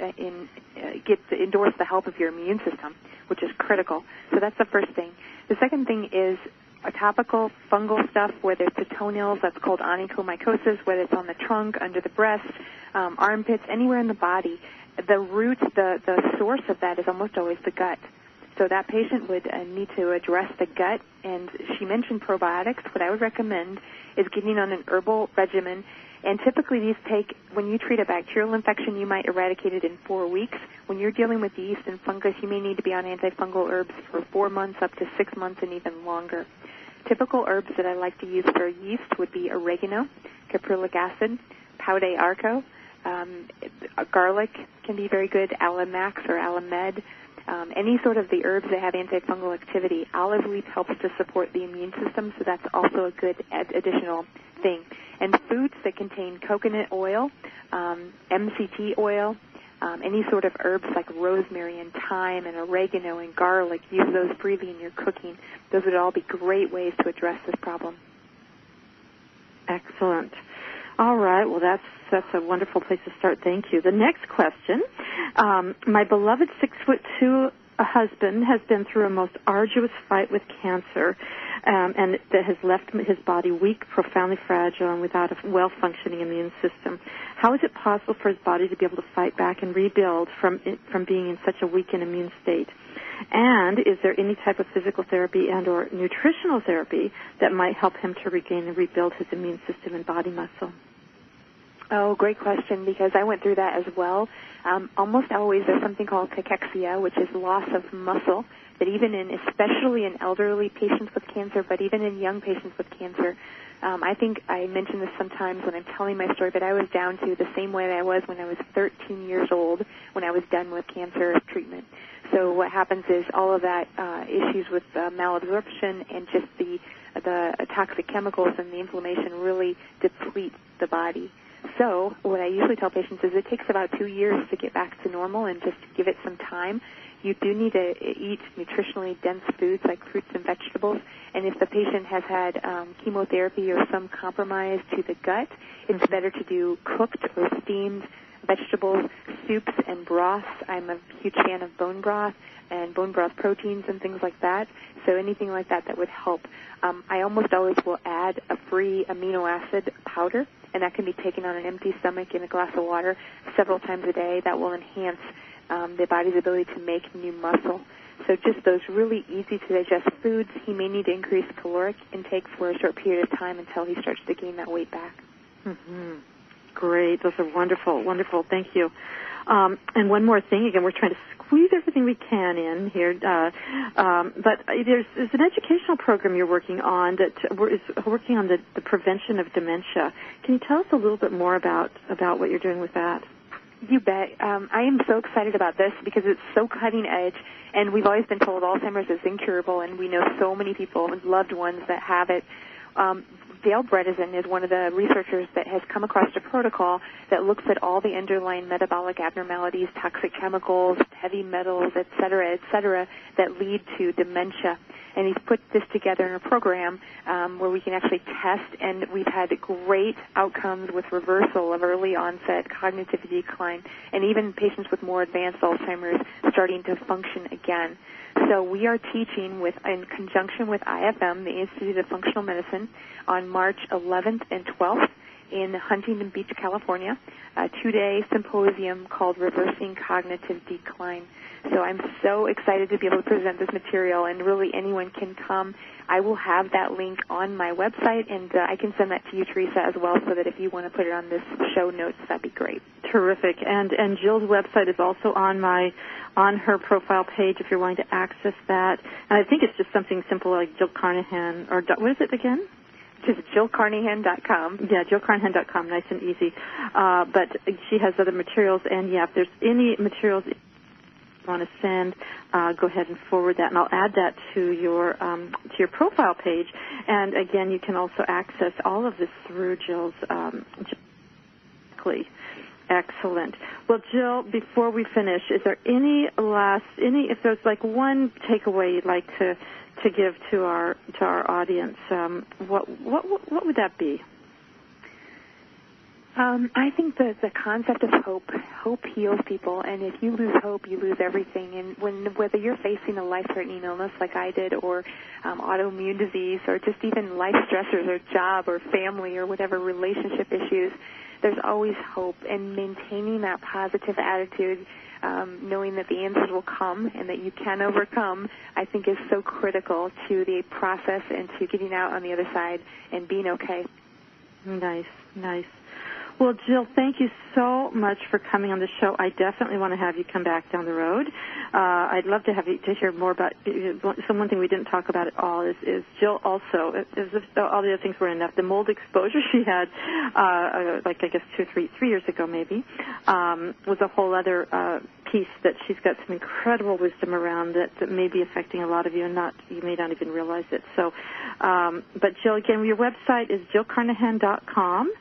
endorse the help of your immune system, which is critical. So that's the first thing. The second thing is a topical fungal stuff, whether it's the toenails, that's called onychomycosis, whether it's on the trunk, under the breast, armpits, anywhere in the body. The root, the source of that is almost always the gut. So that patient would need to address the gut, and she mentioned probiotics. What I would recommend is getting on an herbal regimen, and typically these take, when you treat a bacterial infection, you might eradicate it in 4 weeks. When you're dealing with yeast and fungus, you may need to be on antifungal herbs for 4 months, up to 6 months, and even longer. Typical herbs that I like to use for yeast would be oregano, caprylic acid, pau de arco, garlic can be very good, alamax or alamed, any sort of the herbs that have antifungal activity. Olive leaf helps to support the immune system, so that's also a good additional thing. And foods that contain coconut oil, MCT oil, any sort of herbs like rosemary and thyme and oregano and garlic, use those freely in your cooking. Those would all be great ways to address this problem. Excellent. All right. Well, that's a wonderful place to start. Thank you. The next question. My beloved 6'2" husband has been through a most arduous fight with cancer, and that has left his body weak, profoundly fragile, and without a well-functioning immune system. How is it possible for his body to be able to fight back and rebuild from being in such a weakened immune state? And is there any type of physical therapy and or nutritional therapy that might help him to regain and rebuild his immune system and body muscle? Oh, great question, because I went through that as well. Almost always there's something called cachexia, which is loss of muscle, that especially in elderly patients with cancer, but even in young patients with cancer, I think I mention this sometimes when I'm telling my story, but I was down to the same way that I was when I was 13 years old, when I was done with cancer treatment. So what happens is all of that issues with malabsorption and just the toxic chemicals and the inflammation really deplete the body. So what I usually tell patients is it takes about 2 years to get back to normal, and just give it some time. You do need to eat nutritionally dense foods like fruits and vegetables. And if the patient has had chemotherapy or some compromise to the gut, it's better to do cooked or steamed vegetables, soups, and broths. I'm a huge fan of bone broth and bone broth proteins and things like that. So anything like that would help. I almost always will add a free amino acid powder, and that can be taken on an empty stomach in a glass of water several times a day. That will enhance the body's ability to make new muscle. So just those really easy-to-digest foods. He may need to increase caloric intake for a short period of time until he starts to gain that weight back. Mm-hmm. Great. Those are wonderful, wonderful. Thank you. And one more thing. Again, we're trying to squeeze everything we can in here. But there's an educational program you're working on that is working on the prevention of dementia. Can you tell us a little bit more about what you're doing with that? You bet. I am so excited about this because it's so cutting edge, and we've always been told Alzheimer's is incurable, and we know so many people and loved ones that have it. Dale Bredesen is one of the researchers that has come across a protocol that looks at all the underlying metabolic abnormalities, toxic chemicals, heavy metals, et cetera, that lead to dementia. And he's put this together in a program where we can actually test, and we've had great outcomes with reversal of early onset cognitive decline, and even patients with more advanced Alzheimer's starting to function again. So we are teaching in conjunction with IFM, the Institute of Functional Medicine, on March 11th and 12th in Huntington Beach, California, a 2-day symposium called Reversing Cognitive Decline. So I'm so excited to be able to present this material, and really anyone can come. I will have that link on my website, and I can send that to you, Theresa, as well, so that if you want to put it on this show notes, that'd be great. Terrific. And Jill's website is also on her profile page if you're wanting to access that. And I think it's just something simple like Jill Carnahan, or what is it again? Just JillCarnahan.com. Yeah, JillCarnahan.com, nice and easy. But she has other materials, and if there's any materials you want to send, go ahead and forward that, and I'll add that to your profile page. And again, you can also access all of this through Jill's. Excellent. Well, Jill, before we finish, is there if there's like one takeaway you'd like to give to our audience, what would that be? I think the concept of hope heals people, and if you lose hope, you lose everything. And whether you're facing a life-threatening illness like I did, or autoimmune disease, or just even life stressors, or job, or family, or whatever relationship issues, there's always hope. And maintaining that positive attitude, knowing that the answers will come and that you can overcome, I think is so critical to the process and to getting out on the other side and being okay. Nice. Well, Jill, thank you so much for coming on the show. I definitely want to have you come back down the road. I'd love to have you to hear more about. So one thing we didn't talk about at all is Jill also, as if all the other things were enough, the mold exposure she had, I guess 3 years ago maybe, was a whole other piece that she's got some incredible wisdom around that may be affecting a lot of you, and you may not even realize it. So, but Jill, again, your website is JillCarnahan.com.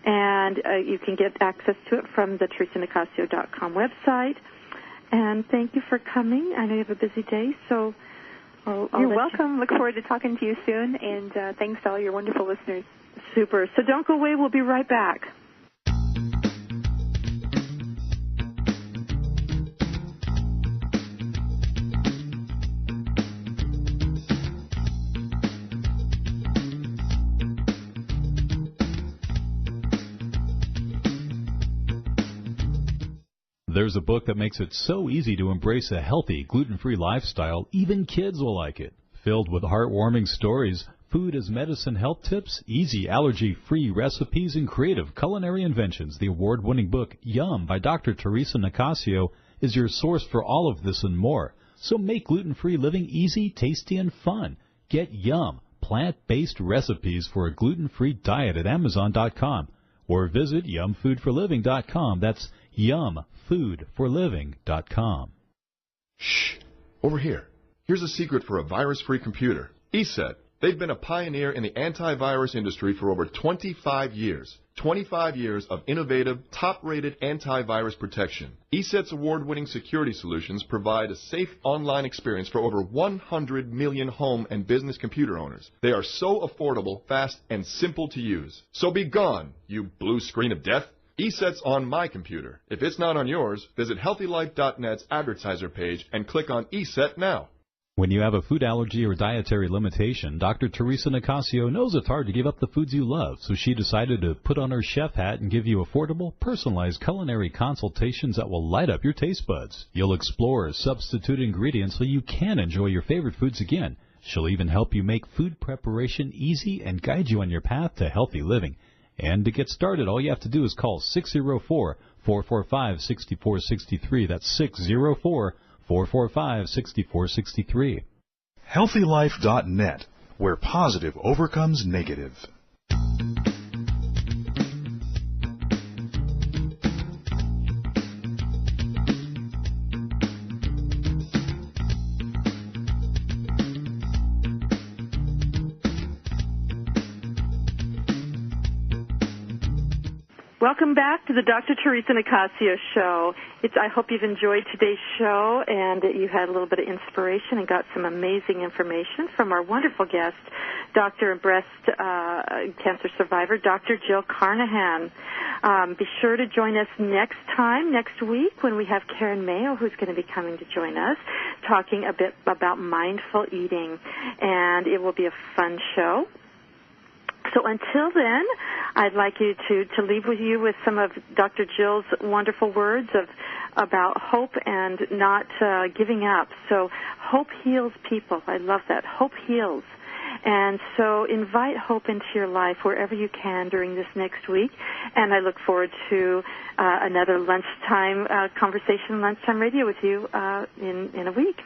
And you can get access to it from the TheresaNicassio.com website. And thank you for coming. I know you have a busy day, so You're welcome. Look forward to talking to you soon, and thanks to all your wonderful listeners. Super. So don't go away. We'll be right back. There's a book that makes it so easy to embrace a healthy, gluten-free lifestyle, even kids will like it. Filled with heartwarming stories, food as medicine health tips, easy allergy-free recipes, and creative culinary inventions, the award-winning book Yum by Dr. Theresa Nicassio is your source for all of this and more. So make gluten-free living easy, tasty, and fun. Get Yum, plant-based recipes for a gluten-free diet at Amazon.com or visit yumfoodforliving.com. That's yumfoodforliving.com. Shh! Over here. Here's a secret for a virus-free computer. ESET. They've been a pioneer in the antivirus industry for over 25 years. 25 years of innovative, top-rated antivirus protection. ESET's award-winning security solutions provide a safe online experience for over 100 million home and business computer owners. They are so affordable, fast, and simple to use. So be gone, you blue screen of death. ESET's on my computer. If it's not on yours, visit HealthyLife.net's advertiser page and click on ESET now. When you have a food allergy or dietary limitation, Dr. Theresa Nicassio knows it's hard to give up the foods you love, so she decided to put on her chef hat and give you affordable, personalized culinary consultations that will light up your taste buds. You'll explore substitute ingredients so you can enjoy your favorite foods again. She'll even help you make food preparation easy and guide you on your path to healthy living. And to get started, all you have to do is call 604-445-6463. That's 604-445-6463. HealthyLife.net, where positive overcomes negative. Welcome back to the Dr. Theresa Nicassio Show. I hope you've enjoyed today's show and that you had a little bit of inspiration and got some amazing information from our wonderful guest, doctor and breast cancer survivor, Dr. Jill Carnahan. Be sure to join us next week, when we have Karen Mayo, who's going to be coming to join us, talking a bit about mindful eating. And it will be a fun show. So until then, I'd like you to leave with you with some of Dr. Jill's wonderful words about hope and not giving up. So hope heals people. I love that. Hope heals. And so invite hope into your life wherever you can during this next week. And I look forward to another lunchtime conversation, lunchtime radio with you in a week.